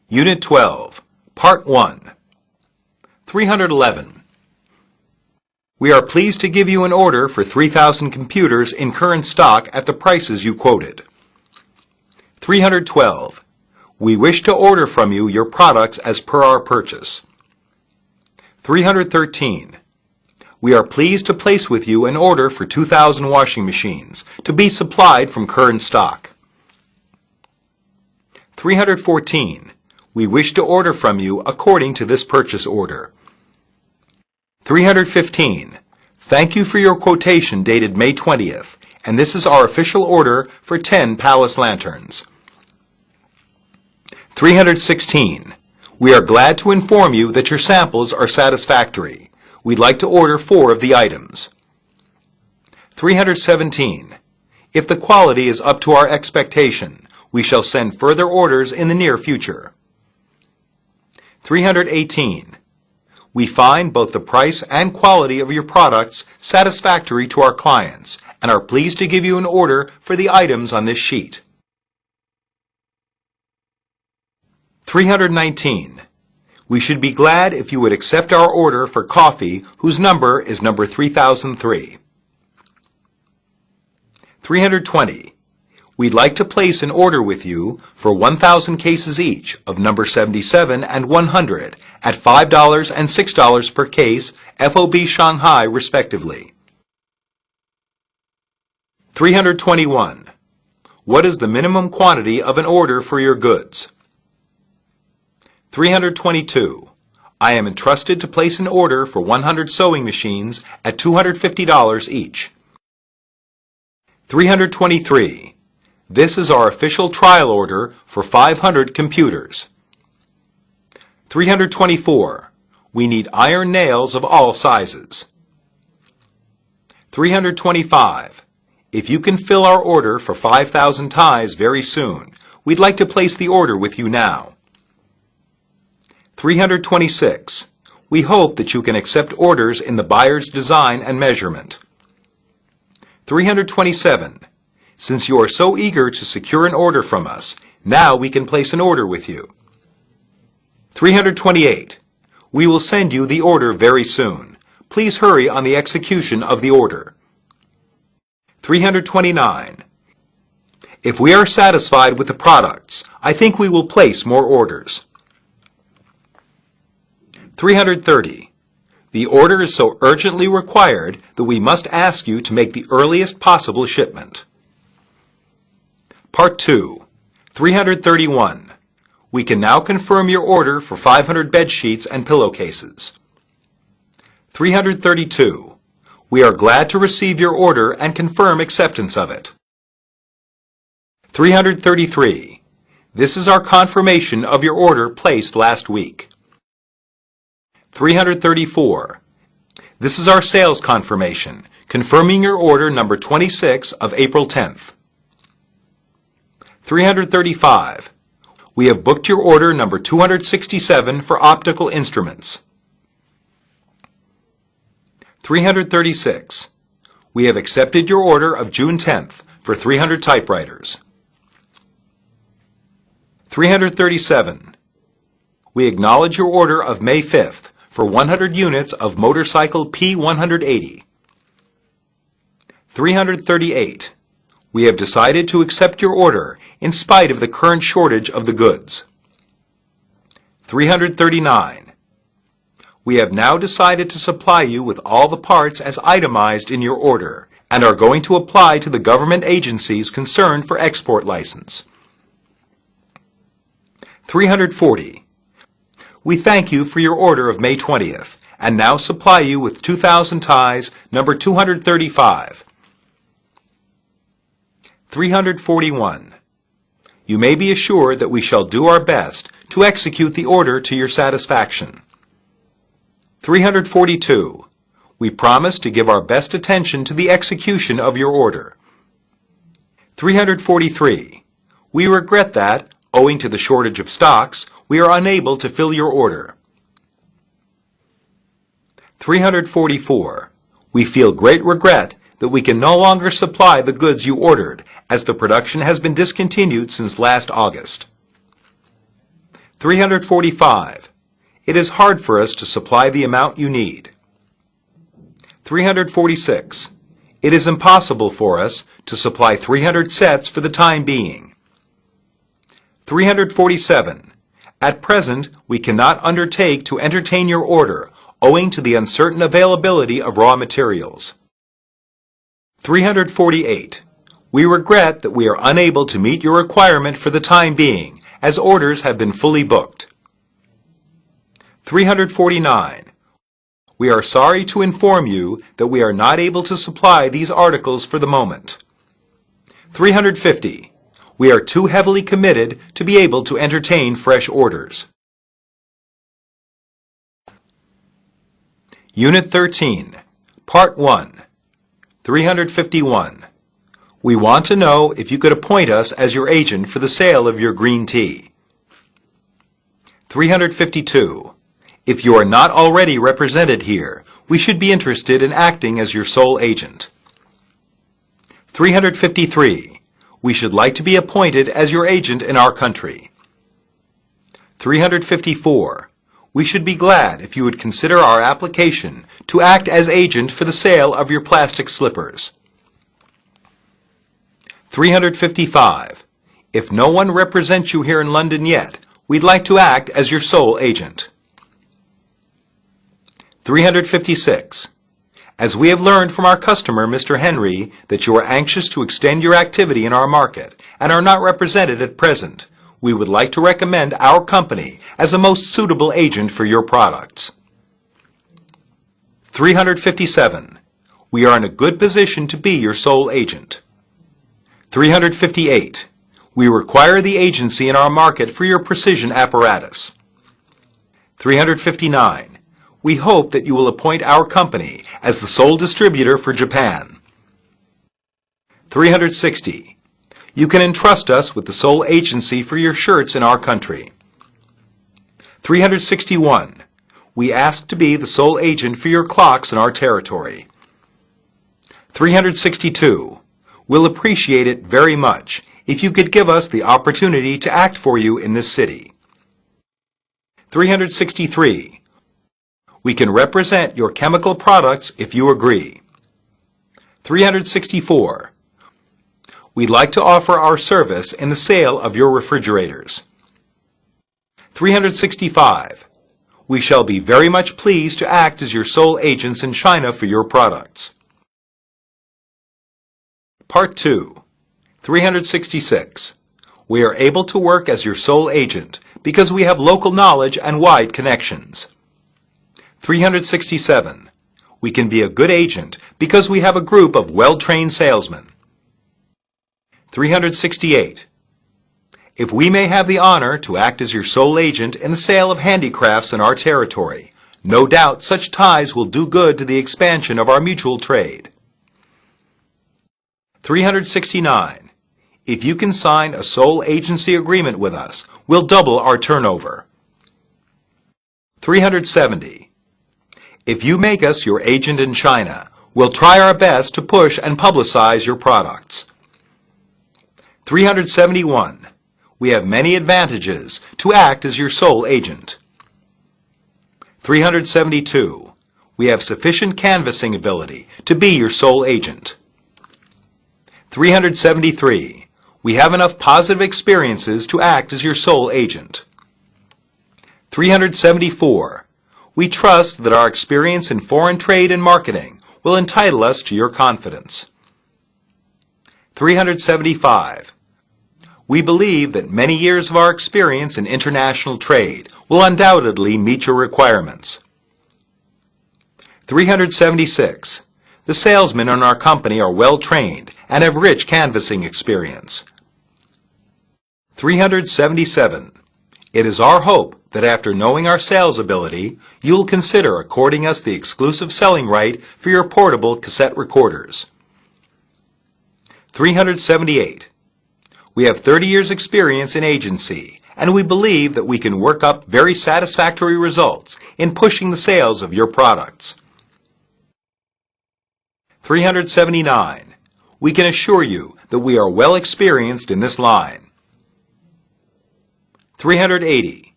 Unit 12, Part 1. 311. We are pleased to give you an order for 3,000 computers in current stock at the prices you quoted. 312. We wish to order from you your products as per our purchase. 313. We are pleased to place with you an order for 2,000 washing machines to be supplied from current stock. 314. We wish to order from you according to this purchase order. 315. Thank you for your quotation dated May 20th, and this is our official order for 10 Palace lanterns. 316. We are glad to inform you that your samples are satisfactory. We'd like to order 4 of the items. 317. If the quality is up to our expectation, we shall send further orders in the near future. 318. We find both the price and quality of your products satisfactory to our clients and are pleased to give you an order for the items on this sheet. 319. We should be glad if you would accept our order for coffee whose number is number 3003. 320. We'd like to place an order with you for 1,000 cases each of number 77 and 100 at $5 and $6 per case, FOB Shanghai, respectively. 321. What is the minimum quantity of an order for your goods? 322. I am entrusted to place an order for 100 sewing machines at $250 each. 323. This is our official trial order for 500 computers. 324. We need iron nails of all sizes. 325. If you can fill our order for 5,000 ties very soon, we'd like to place the order with you now. 326. We hope that you can accept orders in the buyer's design and measurement. 327. Since you are so eager to secure an order from us, now we can place an order with you. 328. We will send you the order very soon. Please hurry on the execution of the order. 329. If we are satisfied with the products, I think we will place more orders. 330. The order is so urgently required that we must ask you to make the earliest possible shipment. Part 2. 331. We can now confirm your order for 500 bed sheets and pillowcases. 332. We are glad to receive your order and confirm acceptance of it. 333. This is our confirmation of your order placed last week. 334. This is our sales confirmation, confirming your order number 26 of April 10th. 335. We have booked your order number 267 for optical instruments. 336. We have accepted your order of June 10th for 300 typewriters. 337. We acknowledge your order of May 5th for 100 units of motorcycle P180. 338. We have decided to accept your order in spite of the current shortage of the goods. 339. We have now decided to supply you with all the parts as itemized in your order and are going to apply to the government agencies concerned for export license. 340. We thank you for your order of May 20th and now supply you with 2,000 ties, number 235. 341. You may be assured that we shall do our best to execute the order to your satisfaction. 342. We promise to give our best attention to the execution of your order. 343. We regret that, owing to the shortage of stocks, we are unable to fill your order. 344. We feel great regret that we can no longer supply the goods you ordered, as the production has been discontinued since last August. 345. It is hard for us to supply the amount you need. 346. It is impossible for us to supply 300 sets for the time being. 347. At present, we cannot undertake to entertain your order owing to the uncertain availability of raw materials. 348. We regret that we are unable to meet your requirement for the time being, as orders have been fully booked. 349. We are sorry to inform you that we are not able to supply these articles for the moment. 350. We are too heavily committed to be able to entertain fresh orders. Unit 13, Part 1, 351. We want to know if you could appoint us as your agent for the sale of your green tea. 352. If you are not already represented here, we should be interested in acting as your sole agent. 353. We should like to be appointed as your agent in our country. 354. We should be glad if you would consider our application to act as agent for the sale of your plastic slippers. 355. If no one represents you here in London yet, we'd like to act as your sole agent. 356. As we have learned from our customer, Mr. Henry, that you are anxious to extend your activity in our market and are not represented at present, we would like to recommend our company as a most suitable agent for your products. 357. We are in a good position to be your sole agent. 358. We require the agency in our market for your precision apparatus. 359. We hope that you will appoint our company as the sole distributor for Japan. 360. You can entrust us with the sole agency for your shirts in our country. 361. We ask to be the sole agent for your clocks in our territory. 362. We'll appreciate it very much if you could give us the opportunity to act for you in this city. 363. We can represent your chemical products if you agree. 364. We'd like to offer our service in the sale of your refrigerators. 365. We shall be very much pleased to act as your sole agents in China for your products. Part 2, 366. We are able to work as your sole agent because we have local knowledge and wide connections. 367. We can be a good agent because we have a group of well-trained salesmen. 368. If we may have the honor to act as your sole agent in the sale of handicrafts in our territory, no doubt such ties will do good to the expansion of our mutual trade. 369. If you can sign a sole agency agreement with us, we'll double our turnover. 370. If you make us your agent in China, we'll try our best to push and publicize your products. 371. We have many advantages to act as your sole agent. 372. We have sufficient canvassing ability to be your sole agent. 373. We have enough positive experiences to act as your sole agent. 374. We trust that our experience in foreign trade and marketing will entitle us to your confidence. 375. We believe that many years of our experience in international trade will undoubtedly meet your requirements. 376. The salesmen in our company are well trained and have rich canvassing experience. 377. It is our hope that after knowing our sales ability, you'll consider according us the exclusive selling right for your portable cassette recorders. 378. We have 30 years' experience in agency, and we believe that we can work up very satisfactory results in pushing the sales of your products. 379. We can assure you that we are well experienced in this line. 380.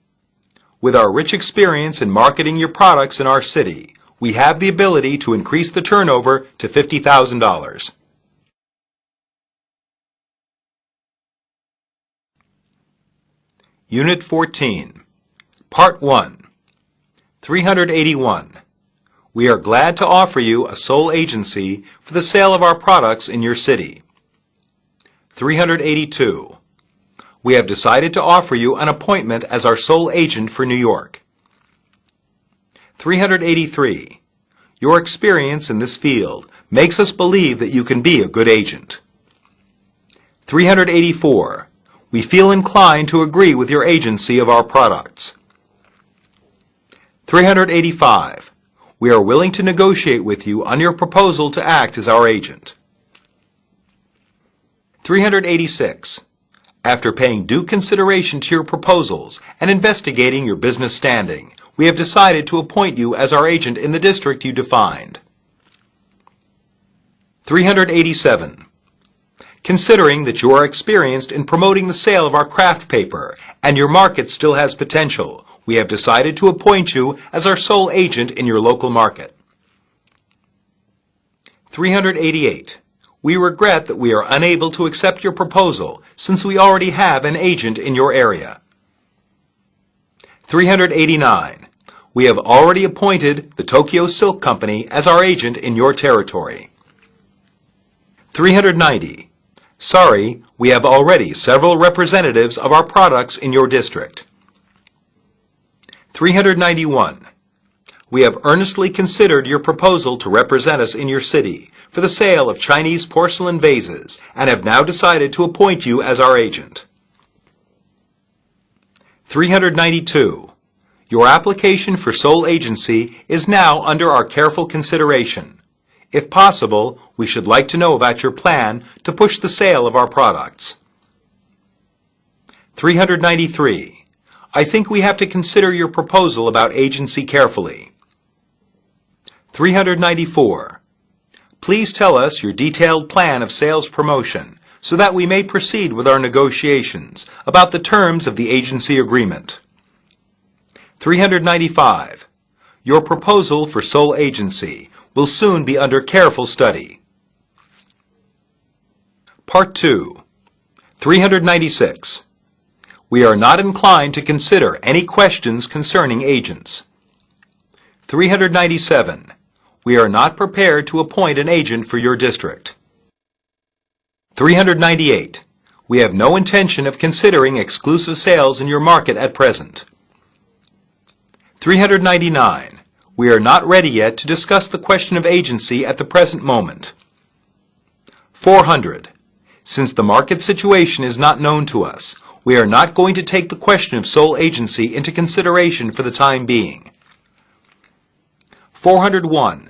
With our rich experience in marketing your products in our city, we have the ability to increase the turnover to $50,000. Unit 14, Part 1, 381. We are glad to offer you a sole agency for the sale of our products in your city. 382. We have decided to offer you an appointment as our sole agent for New York. 383. Your experience in this field makes us believe that you can be a good agent. 384. We feel inclined to agree with your agency of our products. 385. We are willing to negotiate with you on your proposal to act as our agent. 386. After paying due consideration to your proposals and investigating your business standing, we have decided to appoint you as our agent in the district you defined. 387. Considering that you are experienced in promoting the sale of our craft paper and your market still has potential, we have decided to appoint you as our sole agent in your local market. 388. We regret that we are unable to accept your proposal since we already have an agent in your area. 389. We have already appointed the Tokyo Silk Company as our agent in your territory. 390. Sorry, we have already several representatives of our products in your district. 391. We have earnestly considered your proposal to represent us in your city for the sale of Chinese porcelain vases and have now decided to appoint you as our agent. 392. Your application for sole agency is now under our careful consideration. If possible, we should like to know about your plan to push the sale of our products. 393. I think we have to consider your proposal about agency carefully. 394. Please tell us your detailed plan of sales promotion so that we may proceed with our negotiations about the terms of the agency agreement. 395. Your proposal for sole agency will soon be under careful study. Part 2. 396. We are not inclined to consider any questions concerning agents. 397. We are not prepared to appoint an agent for your district. 398. We have no intention of considering exclusive sales in your market at present. 399. We are not ready yet to discuss the question of agency at the present moment. 400. Since the market situation is not known to us, we are not going to take the question of sole agency into consideration for the time being. 401.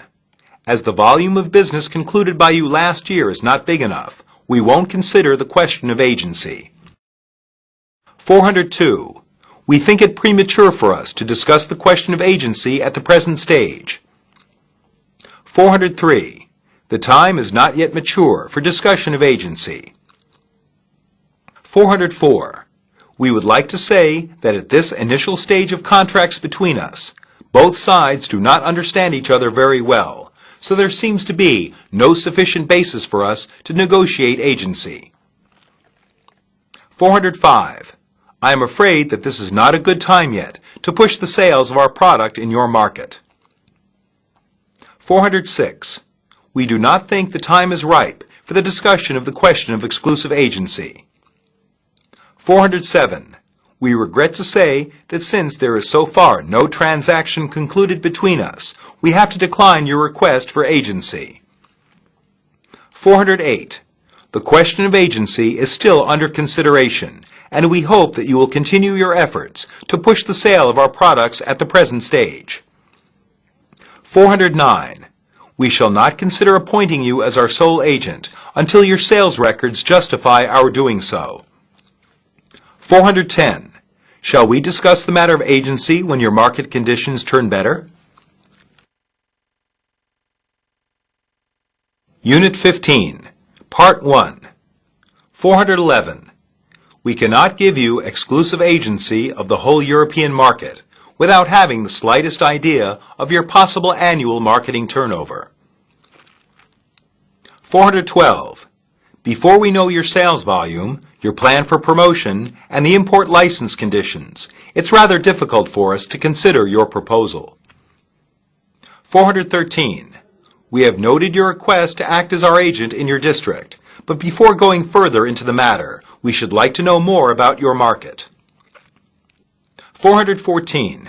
As the volume of business concluded by you last year is not big enough, we won't consider the question of agency. 402. We think it premature for us to discuss the question of agency at the present stage. 403. The time is not yet mature for discussion of agency. 404. We would like to say that at this initial stage of contracts between us, both sides do not understand each other very well, so there seems to be no sufficient basis for us to negotiate agency. 405. I am afraid that this is not a good time yet to push the sales of our product in your market. 406. We do not think the time is ripe for the discussion of the question of exclusive agency. 407. We regret to say that since there is so far no transaction concluded between us, we have to decline your request for agency. 408. The question of agency is still under consideration, and we hope that you will continue your efforts to push the sale of our products at the present stage. 409. We shall not consider appointing you as our sole agent until your sales records justify our doing so. 410. Shall we discuss the matter of agency when your market conditions turn better? Unit 15, Part 1. 411. We cannot give you exclusive agency of the whole European market without having the slightest idea of your possible annual marketing turnover. 412. Before we know your sales volume, your plan for promotion, and the import license conditions, it's rather difficult for us to consider your proposal. 413. We have noted your request to act as our agent in your district, but before going further into the matter, we should like to know more about your market. 414.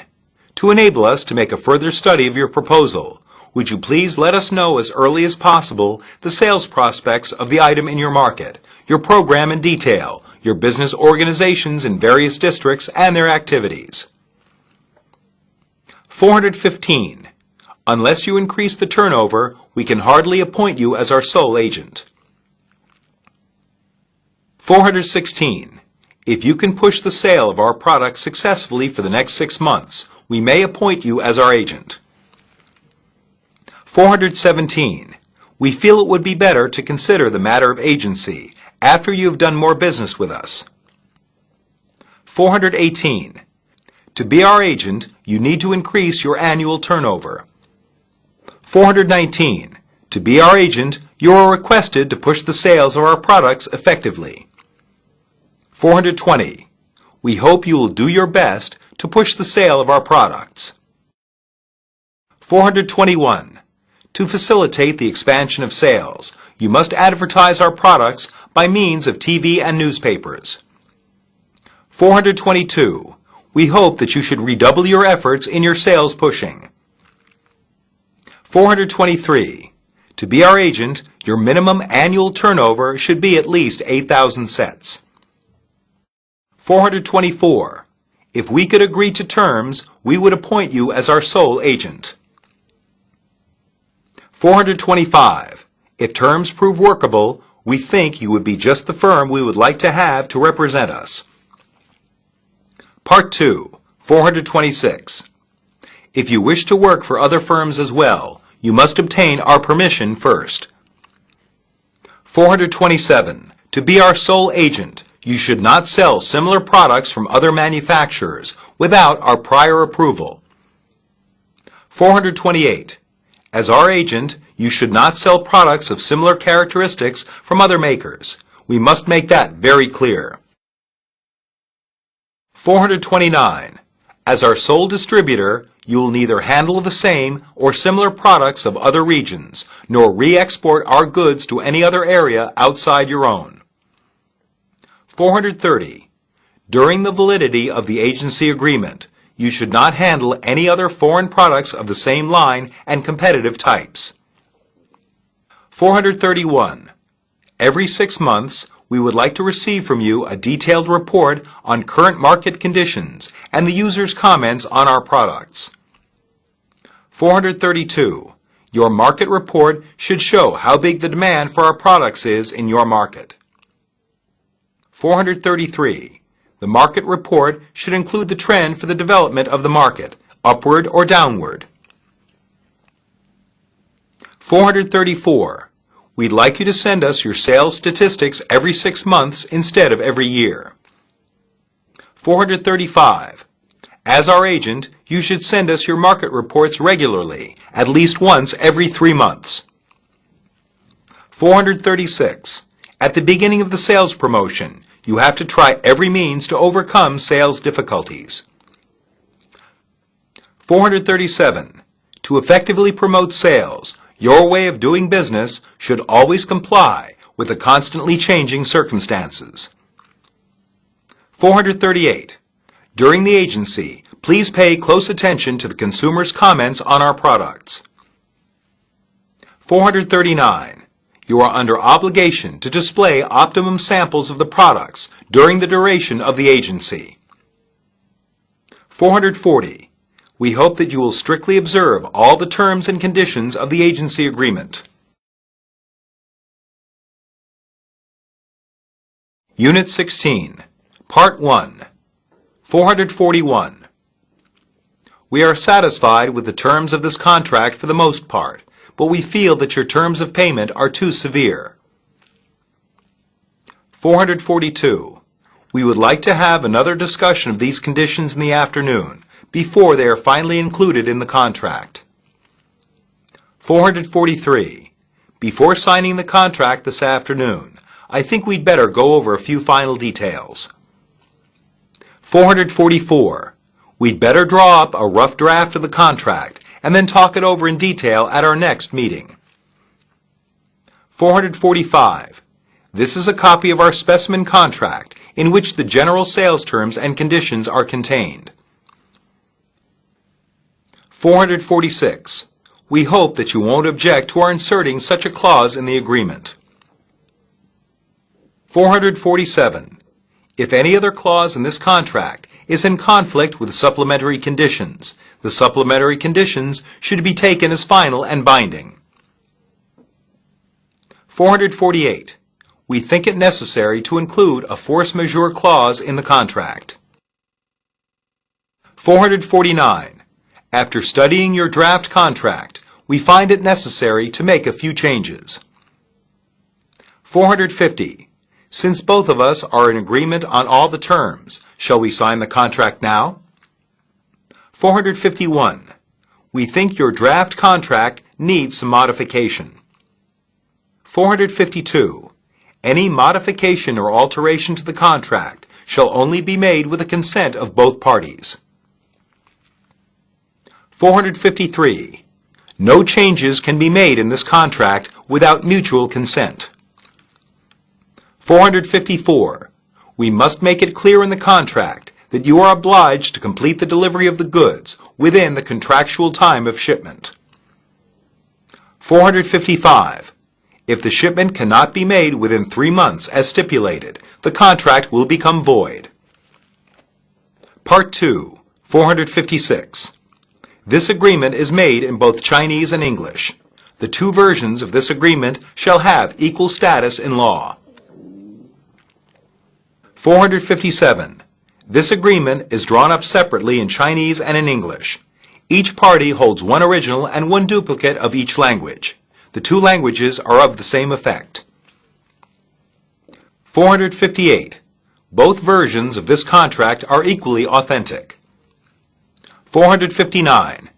To enable us to make a further study of your proposal, would you please let us know as early as possible the sales prospects of the item in your market, your program in detail, your business organizations in various districts and their activities. 415. Unless you increase the turnover, we can hardly appoint you as our sole agent. 416. If you can push the sale of our product successfully for the next 6 months, we may appoint you as our agent. 417. We feel it would be better to consider the matter of agency after you have done more business with us. 418. To be our agent, you need to increase your annual turnover. 419. To be our agent, you are requested to push the sales of our products effectively. 420. We hope you will do your best to push the sale of our products. 421. To facilitate the expansion of sales, you must advertise our products by means of TV and newspapers. 422. We hope that you should redouble your efforts in your sales pushing. 423. To be our agent, your minimum annual turnover should be at least 8,000 sets. 424. If we could agree to terms, we would appoint you as our sole agent. 425. If terms prove workable, we think you would be just the firm we would like to have to represent us. Part 2, 426. If you wish to work for other firms as well, you must obtain our permission first. 427. To be our sole agent, you should not sell similar products from other manufacturers without our prior approval. 428. As our agent, you should not sell products of similar characteristics from other makers. We must make that very clear. 429. As our sole distributor, you will neither handle the same or similar products of other regions, nor re-export our goods to any other area outside your own. 430. During the validity of the agency agreement, you should not handle any other foreign products of the same line and competitive types. 431. Every 6 months, we would like to receive from you a detailed report on current market conditions and the user's comments on our products. 432. Your market report should show how big the demand for our products is in your market. 433. The market report should include the trend for the development of the market, upward or downward. 434. We'd like you to send us your sales statistics every 6 months instead of every year. 435. As our agent, you should send us your market reports regularly, at least once every 3 months. 436. At the beginning of the sales promotion, you have to try every means to overcome sales difficulties. 437. To effectively promote sales, your way of doing business should always comply with the constantly changing circumstances. 438. During the agency, please pay close attention to the consumer's comments on our products. 439. You are under obligation to display optimum samples of the products during the duration of the agency. 440. We hope that you will strictly observe all the terms and conditions of the agency agreement. Unit 16, Part 1, 441. We are satisfied with the terms of this contract for the most part, but we feel that your terms of payment are too severe. 442. We would like to have another discussion of these conditions in the afternoon before they are finally included in the contract. 443. Before signing the contract this afternoon, I think we'd better go over a few final details. 444. We'd better draw up a rough draft of the contract and then talk it over in detail at our next meeting. 445. This is a copy of our specimen contract in which the general sales terms and conditions are contained. 446. We hope that you won't object to our inserting such a clause in the agreement. 447. If any other clause in this contract is in conflict with supplementary conditions, the supplementary conditions should be taken as final and binding. 448. We think it necessary to include a force majeure clause in the contract. 449. After studying your draft contract, we find it necessary to make a few changes. 450. Since both of us are in agreement on all the terms, shall we sign the contract now? 451. We think your draft contract needs some modification. 452. Any modification or alteration to the contract shall only be made with the consent of both parties. 453. No changes can be made in this contract without mutual consent. 454. We must make it clear in the contract that you are obliged to complete the delivery of the goods within the contractual time of shipment. 455. If the shipment cannot be made within 3 months as stipulated, the contract will become void. Part 2, 456. This agreement is made in both Chinese and English. The two versions of this agreement shall have equal status in law. 457. This agreement is drawn up separately in Chinese and in English. Each party holds one original and one duplicate of each language. The two languages are of the same effect. 458. Both versions of this contract are equally authentic. 459.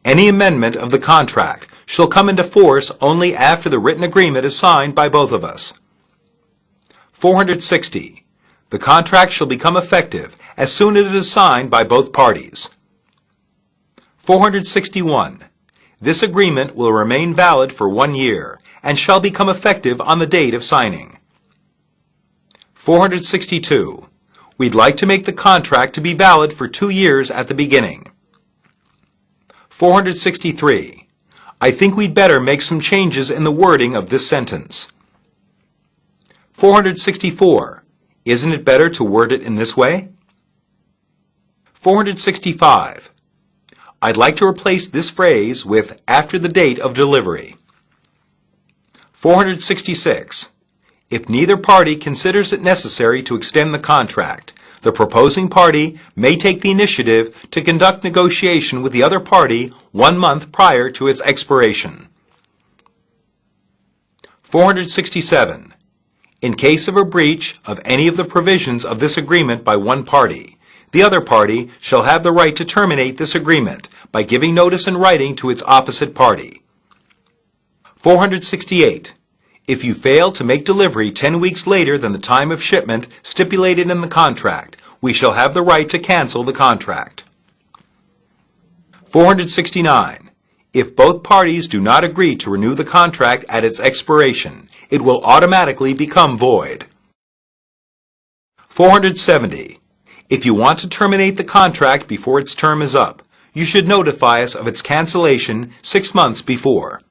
Any amendment of the contract shall come into force only after the written agreement is signed by both of us. 460. The contract shall become effective as soon as it is signed by both parties. 461. This agreement will remain valid for 1 year and shall become effective on the date of signing. 462. We'd like to make the contract to be valid for 2 years at the beginning. 463. I think we'd better make some changes in the wording of this sentence. 464. Isn't it better to word it in this way? 465. I'd like to replace this phrase with after the date of delivery. 466. If neither party considers it necessary to extend the contract, the proposing party may take the initiative to conduct negotiation with the other party 1 month prior to its expiration. 467. In case of a breach of any of the provisions of this agreement by one party, the other party shall have the right to terminate this agreement by giving notice in writing to its opposite party. 468. If you fail to make delivery 10 weeks later than the time of shipment stipulated in the contract, we shall have the right to cancel the contract. 469. If both parties do not agree to renew the contract at its expiration, it will automatically become void. 470. If you want to terminate the contract before its term is up, you should notify us of its cancellation 6 months before.